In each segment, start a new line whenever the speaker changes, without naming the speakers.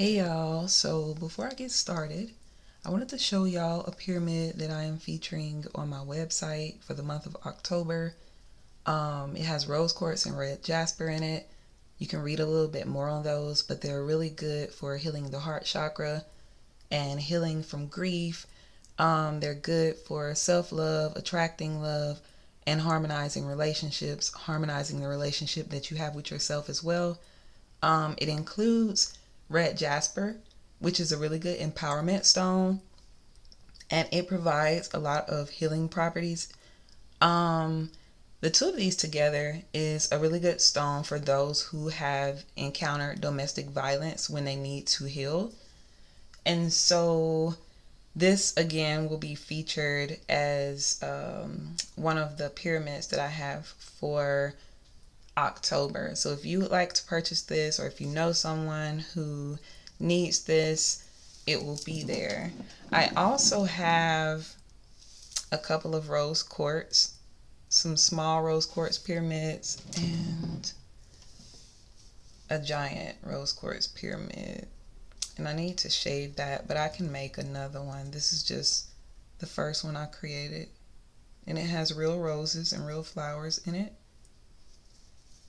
Hey y'all, so before I get started, I wanted to show y'all a pyramid that I am featuring on my website for the month of October. It has rose quartz and red jasper in it. You can read a little bit more on those, but they're really good for healing the heart chakra and healing from grief. They're good for self-love, attracting love, and harmonizing relationships, harmonizing the relationship that you have with yourself as well. It includes red jasper, which is a really good empowerment stone, and it provides a lot of healing properties. Um, the two of these together is a really good stone for those who have encountered domestic violence when they need to heal. And so this again will be featured as one of the pyramids that I have for October. So if you would like to purchase this, or if you know someone who needs this, it will be there. I also have a couple of rose quartz, some small rose quartz pyramids, and a giant rose quartz pyramid. And I need to shave that, but I can make another one. This is just the first one I created. And it has real roses and real flowers in it.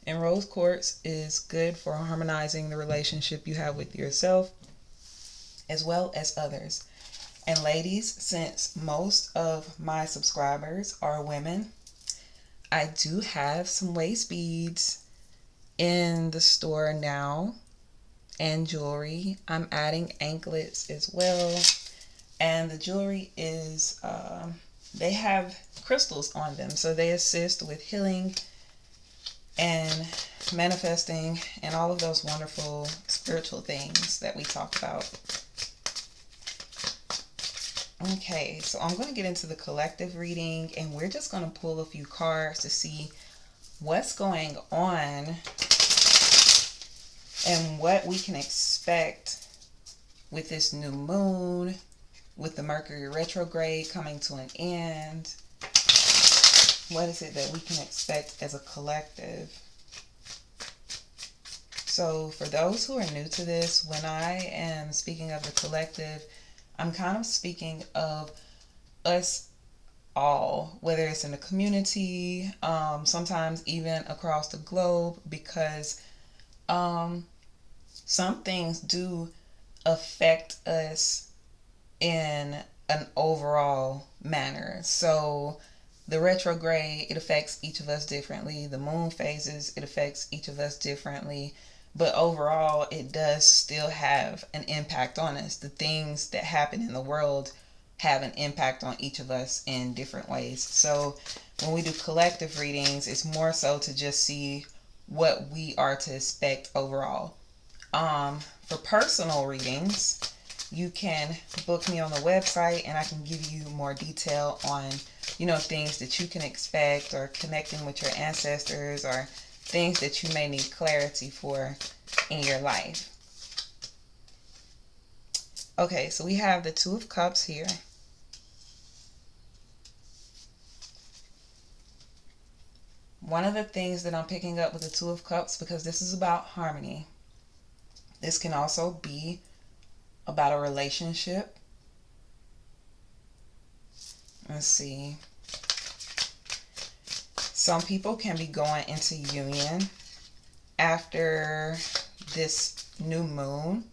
And rose quartz is good for harmonizing the relationship you have with yourself as well as others. And ladies, since most of my subscribers are women, I do have some waist beads in the store now and jewelry. I'm adding anklets as well. And the jewelry is, they have crystals on them, so they assist with healing and manifesting and all of those wonderful spiritual things that we talk about. Okay, so I'm going to get into the collective reading, and we're just going to pull a few cards to see what's going on and what we can expect with this new moon, with the Mercury retrograde coming to an end. What is it that we can expect as a collective? So for those who are new to this, when I am speaking of the collective, I'm kind of speaking of us all, whether it's in the community, sometimes even across the globe, because some things do affect us in an overall manner. So the retrograde, it affects each of us differently. The moon phases, it affects each of us differently. But overall, it does still have an impact on us. The things that happen in the world have an impact on each of us in different ways. So when we do collective readings, it's more so to just see what we are to expect overall. For personal readings, you can book me on the website and I can give you more detail on, things that you can expect, or connecting with your ancestors, or things that you may need clarity for in your life. Okay, so we have the Two of Cups here. One of the things that I'm picking up with the Two of Cups, because this is about harmony, this can also be about a relationship. Let's see. Some people can be going into union after this new moon.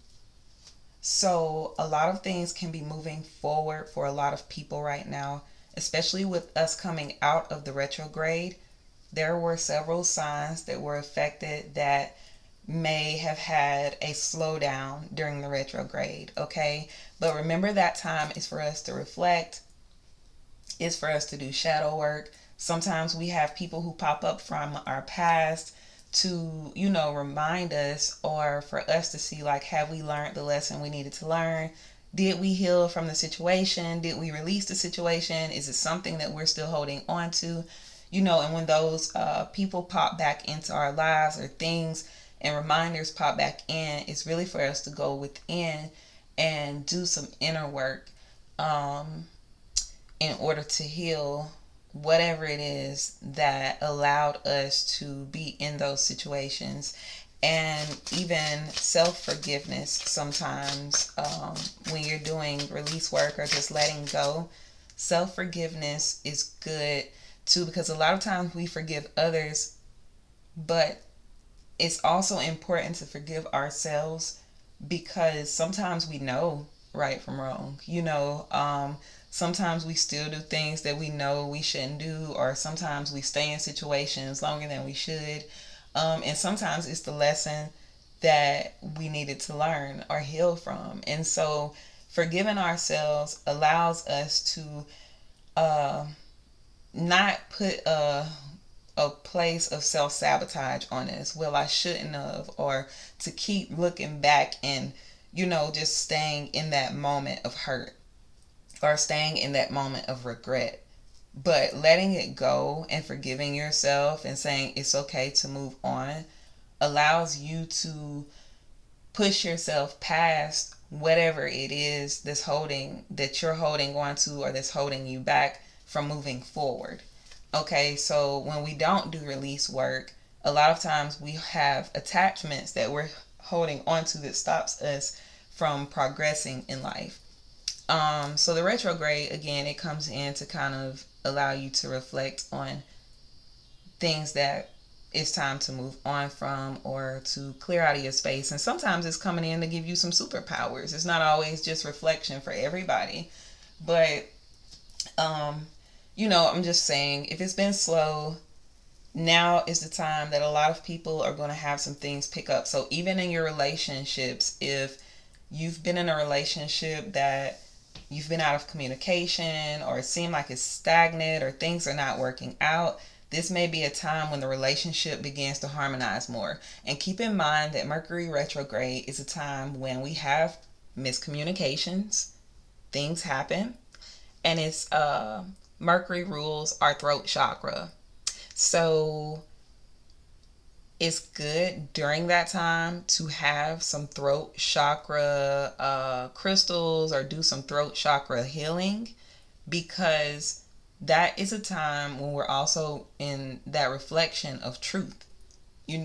So a lot of things can be moving forward for a lot of people right now, especially with us coming out of the retrograde. There were several signs that were affected that may have had a slowdown during the retrograde, okay? But remember, that time is for us to reflect, is for us to do shadow work. Sometimes we have people who pop up from our past to, remind us, or for us to see, like, have we learned the lesson we needed to learn? Did we heal from the situation? Did we release the situation? Is it something that we're still holding on to? And when those people pop back into our lives, or things and reminders pop back in, it's really for us to go within and do some inner work in order to heal whatever it is that allowed us to be in those situations. And even self-forgiveness sometimes, when you're doing release work or just letting go, self-forgiveness is good too, because a lot of times we forgive others, but it's also important to forgive ourselves, because sometimes we know right from wrong. Sometimes we still do things that we know we shouldn't do, or sometimes we stay in situations longer than we should. And sometimes it's the lesson that we needed to learn or heal from. And so forgiving ourselves allows us to uh, not put a place of self-sabotage on us. Well, I shouldn't have, or to keep looking back and, just staying in that moment of hurt or staying in that moment of regret. But letting it go and forgiving yourself and saying it's okay to move on allows you to push yourself past whatever it is that you're holding on to, or that's holding you back from moving forward. Okay, so when we don't do release work, a lot of times we have attachments that we're holding on to that stops us from progressing in life. So the retrograde, again, it comes in to kind of allow you to reflect on things that it's time to move on from, or to clear out of your space. And sometimes it's coming in to give you some superpowers. It's not always just reflection for everybody. But, I'm just saying, if it's been slow, now is the time that a lot of people are going to have some things pick up. So even in your relationships, if you've been in a relationship that you've been out of communication, or it seems like it's stagnant, or things are not working out, this may be a time when the relationship begins to harmonize more. And keep in mind that Mercury retrograde is a time when we have miscommunications, things happen, and it's Mercury rules our throat chakra. So it's good during that time to have some throat chakra crystals, or do some throat chakra healing, because that is a time when we're also in that reflection of truth, and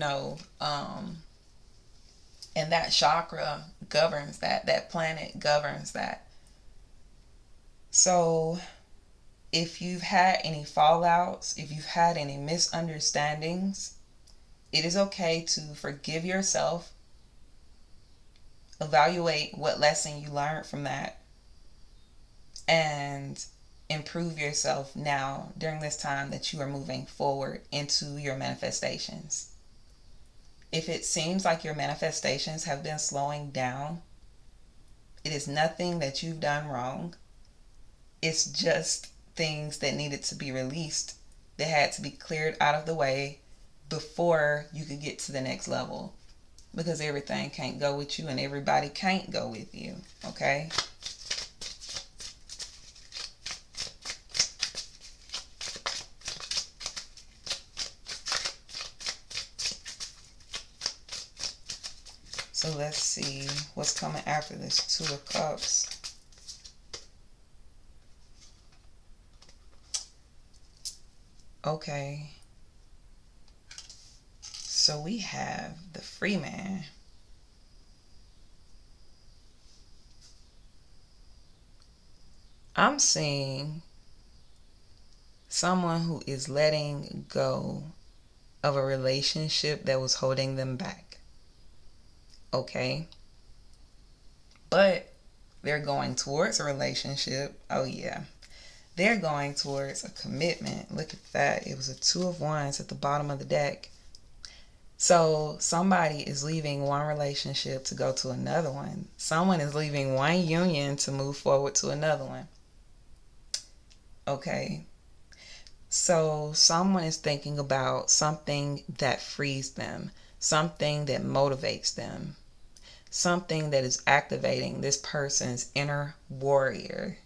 that chakra governs that planet governs that. So if you've had any fallouts, if you've had any misunderstandings, it is okay to forgive yourself, evaluate what lesson you learned from that, and improve yourself now during this time that you are moving forward into your manifestations. If it seems like your manifestations have been slowing down, it is nothing that you've done wrong. It's just things that needed to be released, that had to be cleared out of the way before you could get to the next level. Because everything can't go with you, and everybody can't go with you. Okay? So let's see what's coming after this Two of Cups. Okay. So we have the Free Man. I'm seeing someone who is letting go of a relationship that was holding them back. Okay? But they're going towards a relationship. Oh, yeah. They're going towards a commitment. Look at that. It was a Two of Wands at the bottom of the deck. So somebody is leaving one relationship to go to another one. Someone is leaving one union to move forward to another one. Okay. So someone is thinking about something that frees them, something that motivates them, something that is activating this person's inner warrior.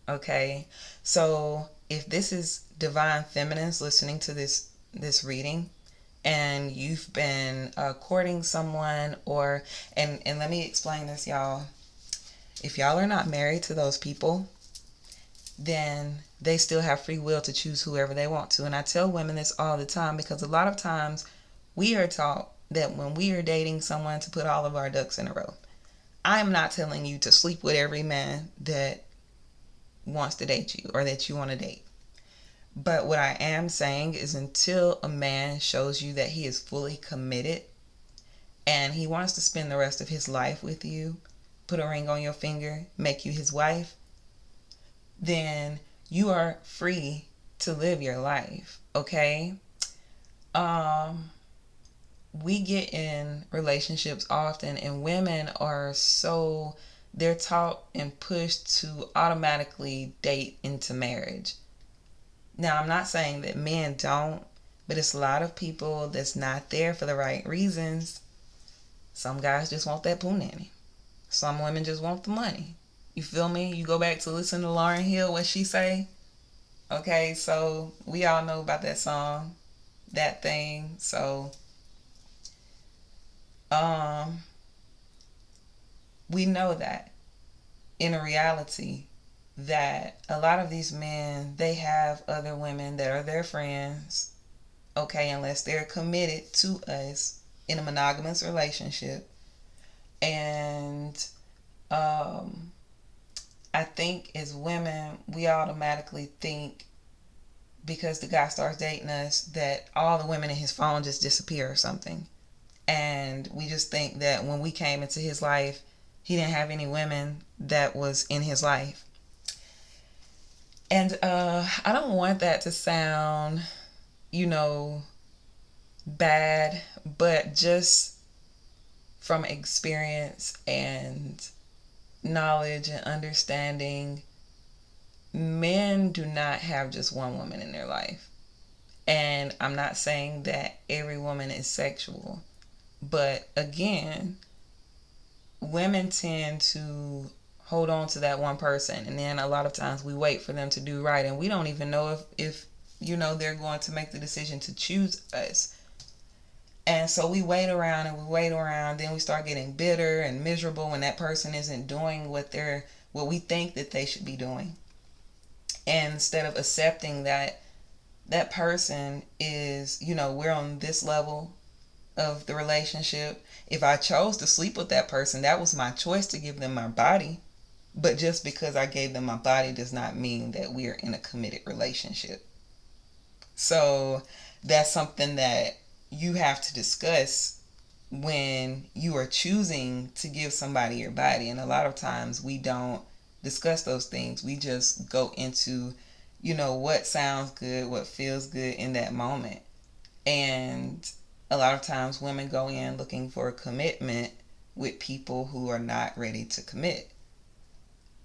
Okay. So if this is divine feminines listening to this reading, and you've been courting someone, and let me explain this, y'all. If y'all are not married to those people, then they still have free will to choose whoever they want to. And I tell women this all the time, because a lot of times we are taught that when we are dating someone, to put all of our ducks in a row. I'm not telling you to sleep with every man that wants to date you or that you want to date. But what I am saying is, until a man shows you that he is fully committed and he wants to spend the rest of his life with you, put a ring on your finger, make you his wife, then you are free to live your life, okay? We get in relationships often, and women are so, they're taught and pushed to automatically date into marriage. Now, I'm not saying that men don't, but it's a lot of people that's not there for the right reasons. Some guys just want that punani. Some women just want the money. You feel me? You go back to listen to Lauryn Hill, what she say. Okay, so we all know about that song, That Thing. So, we know that in a reality that a lot of these men, they have other women that are their friends, okay, unless they're committed to us in a monogamous relationship. And I think as women, we automatically think, because the guy starts dating us, that all the women in his phone just disappear or something. And we just think that when we came into his life, he didn't have any women that was in his life. And I don't want that to sound, bad, but just from experience and knowledge and understanding, men do not have just one woman in their life. And I'm not saying that every woman is sexual, but again, women tend to hold on to that one person, and then a lot of times we wait for them to do right, and we don't even know if they're going to make the decision to choose us. And so we wait around and we wait around, then we start getting bitter and miserable when that person isn't doing what we think that they should be doing. And instead of accepting that person is, we're on this level of the relationship. If I chose to sleep with that person, that was my choice to give them my body. But just because I gave them my body does not mean that we are in a committed relationship. So that's something that you have to discuss when you are choosing to give somebody your body. And a lot of times we don't discuss those things. We just go into, what sounds good, what feels good in that moment. And a lot of times women go in looking for a commitment with people who are not ready to commit.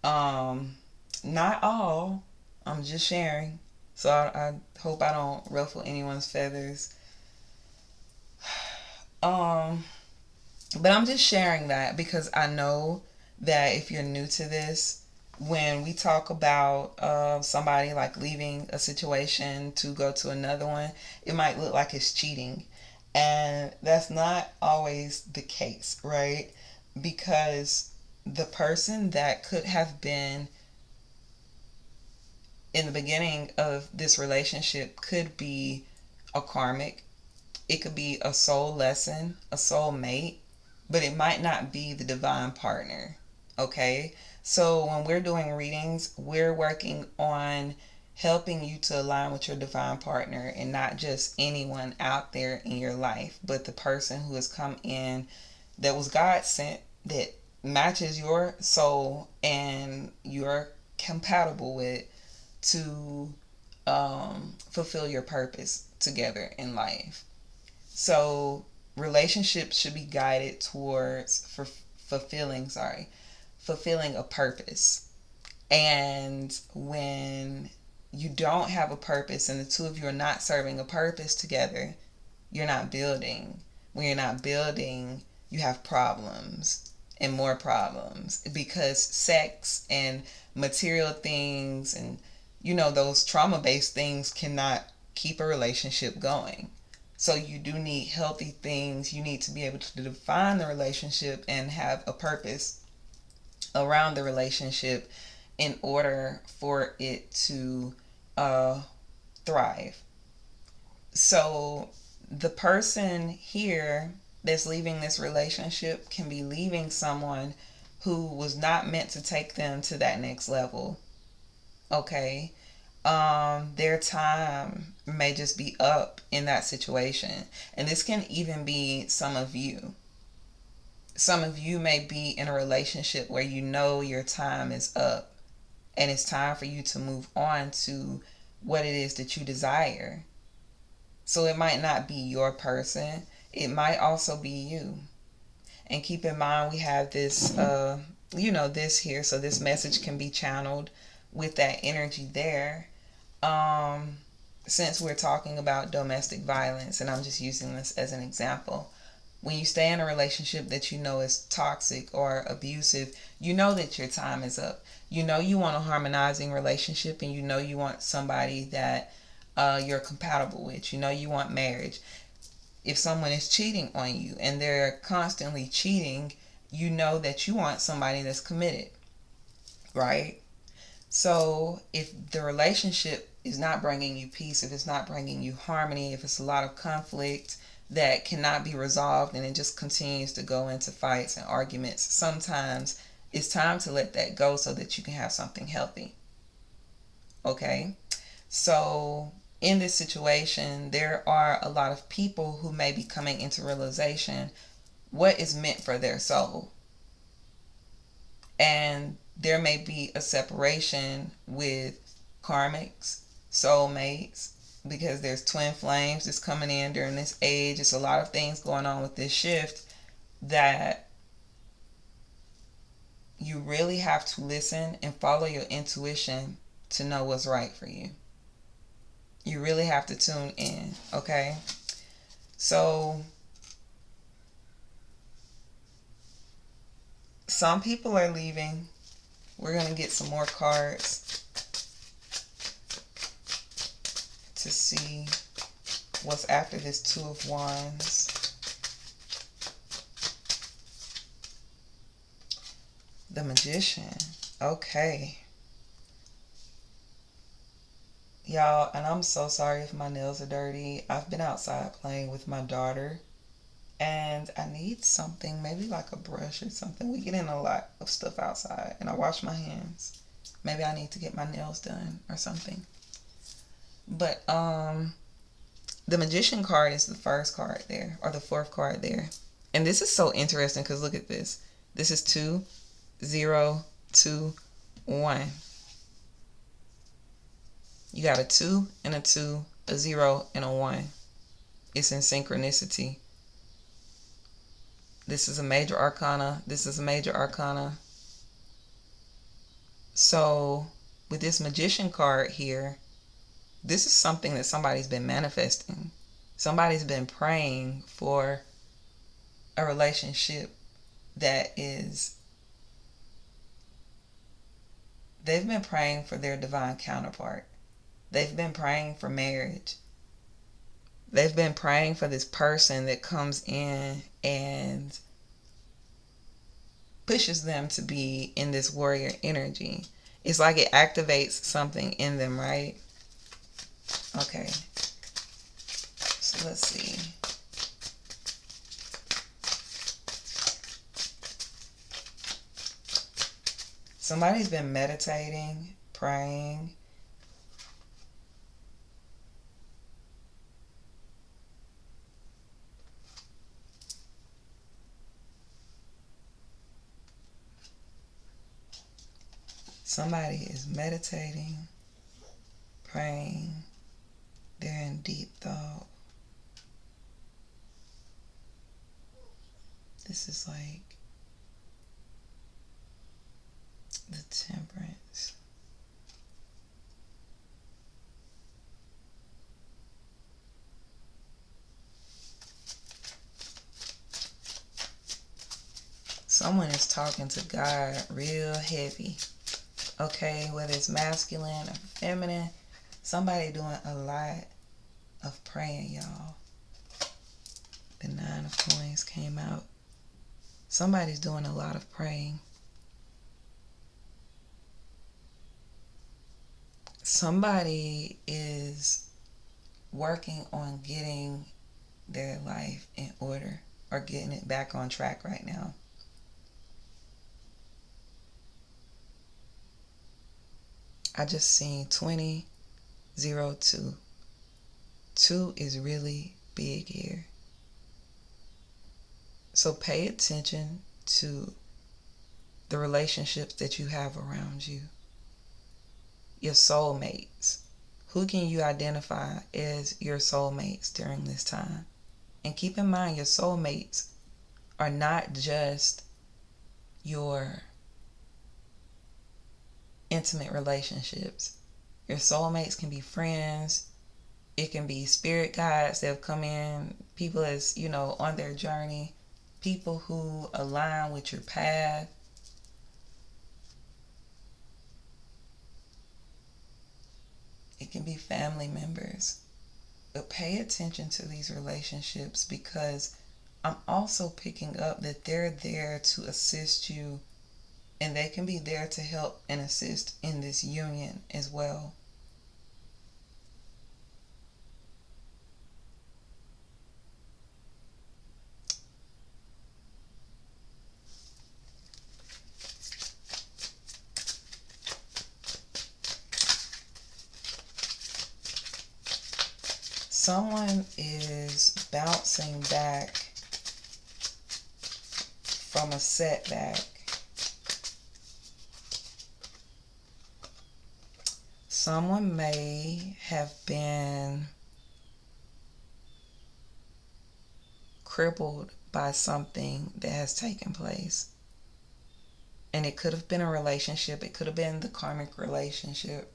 Not all. I'm just sharing. So I hope I don't ruffle anyone's feathers. But I'm just sharing that because I know that if you're new to this, when we talk about somebody like leaving a situation to go to another one, it might look like it's cheating. And that's not always the case, right? Because the person that could have been in the beginning of this relationship could be a karmic. It could be a soul lesson, a soul mate, but it might not be the divine partner, okay? So when we're doing readings, we're working on helping you to align with your divine partner, and not just anyone out there in your life, but the person who has come in that was God sent, that matches your soul and you're compatible with, to fulfill your purpose together in life. So relationships should be guided towards fulfilling a purpose. And when you don't have a purpose and the two of you are not serving a purpose together, you're not building. When you're not building, you have problems and more problems, because sex and material things and those trauma-based things cannot keep a relationship going. So you do need healthy things. You need to be able to define the relationship and have a purpose around the relationship in order for it to thrive. So the person here that's leaving this relationship can be leaving someone who was not meant to take them to that next level. Okay. Their time may just be up in that situation. And this can even be some of you. Some of you may be in a relationship where you know your time is up and it's time for you to move on to what it is that you desire. So it might not be your person, it might also be you. And keep in mind, we have this, this here, so this message can be channeled with that energy there. Since we're talking about domestic violence, and I'm just using this as an example, when you stay in a relationship that you know is toxic or abusive, you know that your time is up. You know you want a harmonizing relationship, and you know you want somebody that you're compatible with. You know you want marriage. If someone is cheating on you and they're constantly cheating, you know that you want somebody that's committed, right? So if the relationship is not bringing you peace, if it's not bringing you harmony, if it's a lot of conflict that cannot be resolved and it just continues to go into fights and arguments, sometimes it's time to let that go so that you can have something healthy. Okay? So in this situation, there are a lot of people who may be coming into realization what is meant for their soul. And there may be a separation with karmics, soulmates, because there's twin flames that's coming in during this age. It's a lot of things going on with this shift that you really have to listen and follow your intuition to know what's right for you. You really have to tune in, okay? So some people are leaving. We're going to get some more cards to see what's after this Two of Wands. The Magician. Okay. Y'all, and I'm so sorry if my nails are dirty. I've been outside playing with my daughter, and I need something, maybe like a brush or something. We get in a lot of stuff outside, and I wash my hands. Maybe I need to get my nails done or something. But the Magician card is the first card there, or the fourth card there. And this is so interesting because look at this. This is 2, 0, 2, 1. You got a 2 and a 2, a 0 and a 1. It's in synchronicity. This is a major arcana. This is a major arcana. So with this Magician card here, this is something that somebody's been manifesting. Somebody's been praying for a relationship that is, they've been praying for their divine counterpart. They've been praying for marriage. They've been praying for this person that comes in and pushes them to be in this warrior energy. It's like it activates something in them, right? Okay. So let's see. Somebody's been meditating, praying. Somebody is meditating, praying. They're in deep thought. This is like the Temperance. Someone is talking to God real heavy. Okay, whether it's masculine or feminine, somebody doing a lot of praying, y'all. The 9 of Coins came out. Somebody's doing a lot of praying. Somebody is working on getting their life in order. are getting it back on track right now. I just seen 2002. 2 is really big here. So pay attention to the relationships that you have around you. Your soulmates. Who can you identify as your soulmates during this time? And keep in mind, your soulmates are not just your intimate relationships. Your soulmates can be friends. It can be spirit guides that have come in, people as, on their journey, people who align with your path. It can be family members. But pay attention to these relationships, because I'm also picking up that they're there to assist you, and they can be there to help and assist in this union as well. Someone is bouncing back from a setback. Someone may have been crippled by something that has taken place. And it could have been a relationship. It could have been the karmic relationship.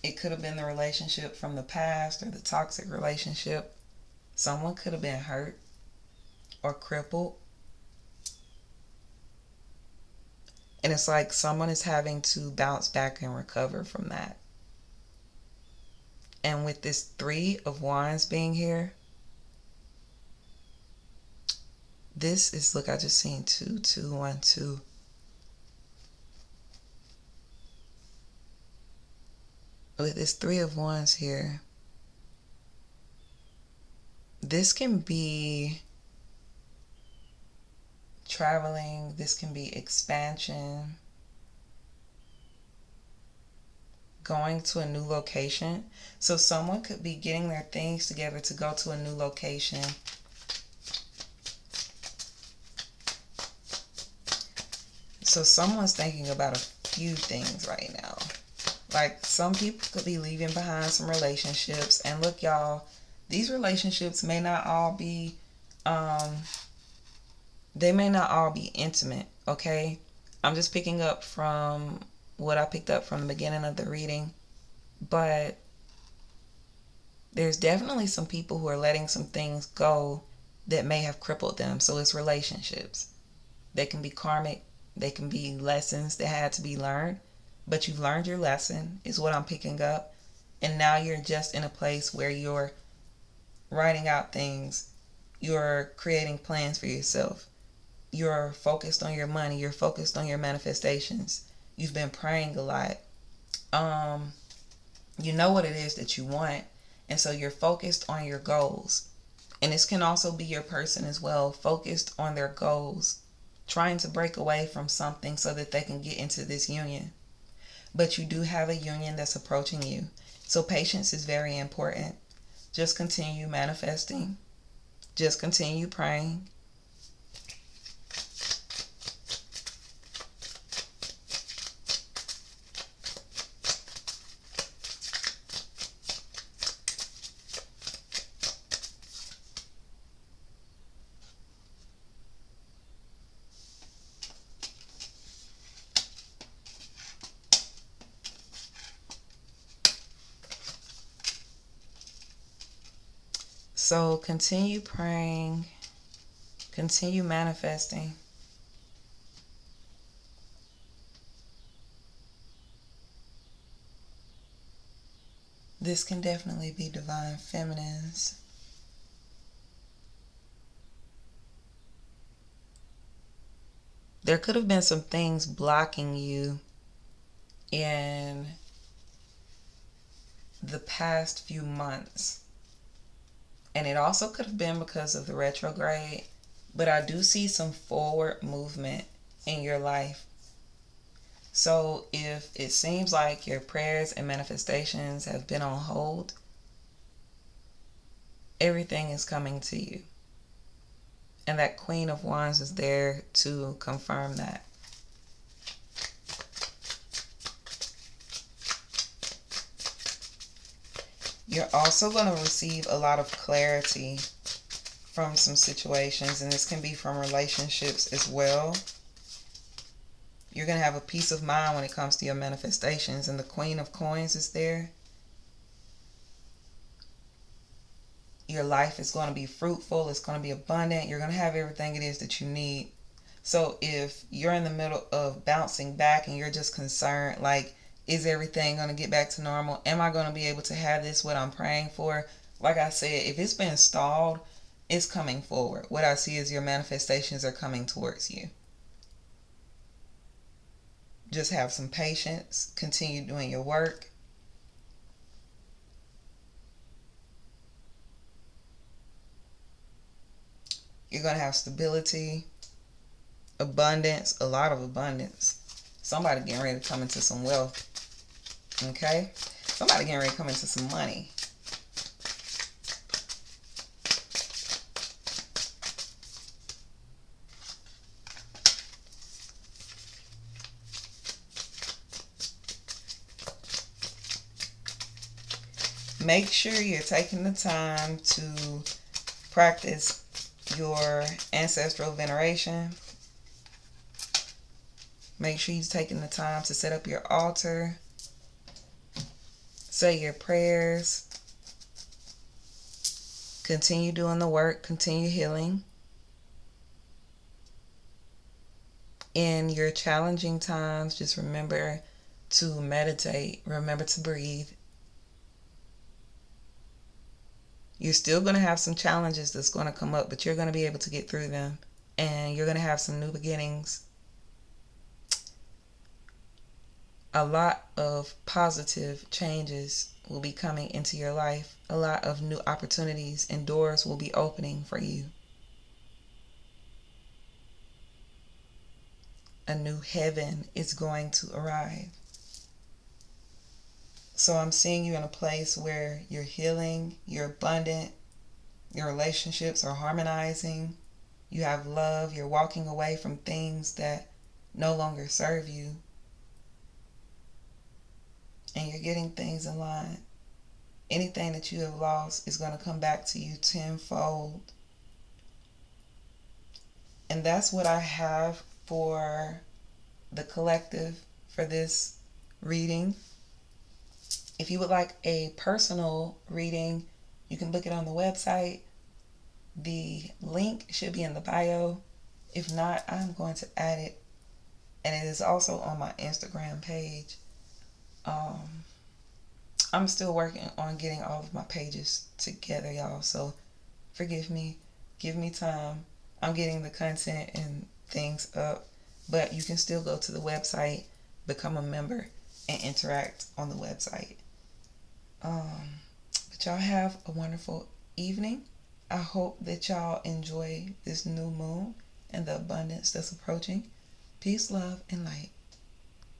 It could have been the relationship from the past or the toxic relationship. Someone could have been hurt or crippled. And it's like someone is having to bounce back and recover from that. And with this 3 of Wands being here, this is, look, I just seen 2, 2, 1, 2. With this 3 of Wands here, this can be traveling, this can be expansion, going to a new location. So someone could be getting their things together to go to a new location. So someone's thinking about a few things right now. Like, some people could be leaving behind some relationships. And look, y'all, these relationships may not all be, they may not all be intimate, okay? I'm just picking up from what I picked up from the beginning of the reading. But there's definitely some people who are letting some things go that may have crippled them. So it's relationships. They can be karmic. They can be lessons that had to be learned. But you've learned your lesson, is what I'm picking up. And now you're just in a place where you're writing out things. You're creating plans for yourself. You're focused on your money. You're focused on your manifestations. You've been praying a lot. You know what it is that you want. And so you're focused on your goals. And this can also be your person as well, focused on their goals, trying to break away from something so that they can get into this union. But you do have a union that's approaching you. So patience is very important. Just continue manifesting. Just continue praying. So continue praying, continue manifesting. This can definitely be divine feminines. There could have been some things blocking you in the past few months. And it also could have been because of the retrograde, but I do see some forward movement in your life. So if it seems like your prayers and manifestations have been on hold, everything is coming to you. And that Queen of Wands is there to confirm that. You're also going to receive a lot of clarity from some situations, and this can be from relationships as well. You're going to have a peace of mind when it comes to your manifestations, and the Queen of Coins is there. Your life is going to be fruitful. It's going to be abundant. You're going to have everything it is that you need. So if you're in the middle of bouncing back and you're just concerned, like, is everything going to get back to normal? Am I going to be able to have this, what I'm praying for? Like I said, if it's been stalled, it's coming forward. What I see is your manifestations are coming towards you. Just have some patience. Continue doing your work. You're going to have stability, abundance, a lot of abundance. Somebody getting ready to come into some wealth. Okay? Somebody getting ready to come into some money. Make sure you're taking the time to practice your ancestral veneration. Make sure you're taking the time to set up your altar. Say your prayers. Continue doing the work. Continue healing. In your challenging times, just remember to meditate. Remember to breathe. You're still going to have some challenges that's going to come up, but you're going to be able to get through them. And you're going to have some new beginnings. A lot of positive changes will be coming into your life. A lot of new opportunities and doors will be opening for you. A new heaven is going to arrive. So I'm seeing you in a place where you're healing, you're abundant, your relationships are harmonizing, you have love, you're walking away from things that no longer serve you, and you're getting things in line. Anything that you have lost is going to come back to you tenfold. And that's what I have for the collective for this reading. If you would like a personal reading, you can book it on the website. The link should be in the bio. If not, I'm going to add it. And it is also on my Instagram page. I'm still working on getting all of my pages together, y'all. So forgive me. Give me time. I'm getting the content and things up. But you can still go to the website, become a member, and interact on the website. But y'all have a wonderful evening. I hope that y'all enjoy this new moon and the abundance that's approaching. Peace, love, and light.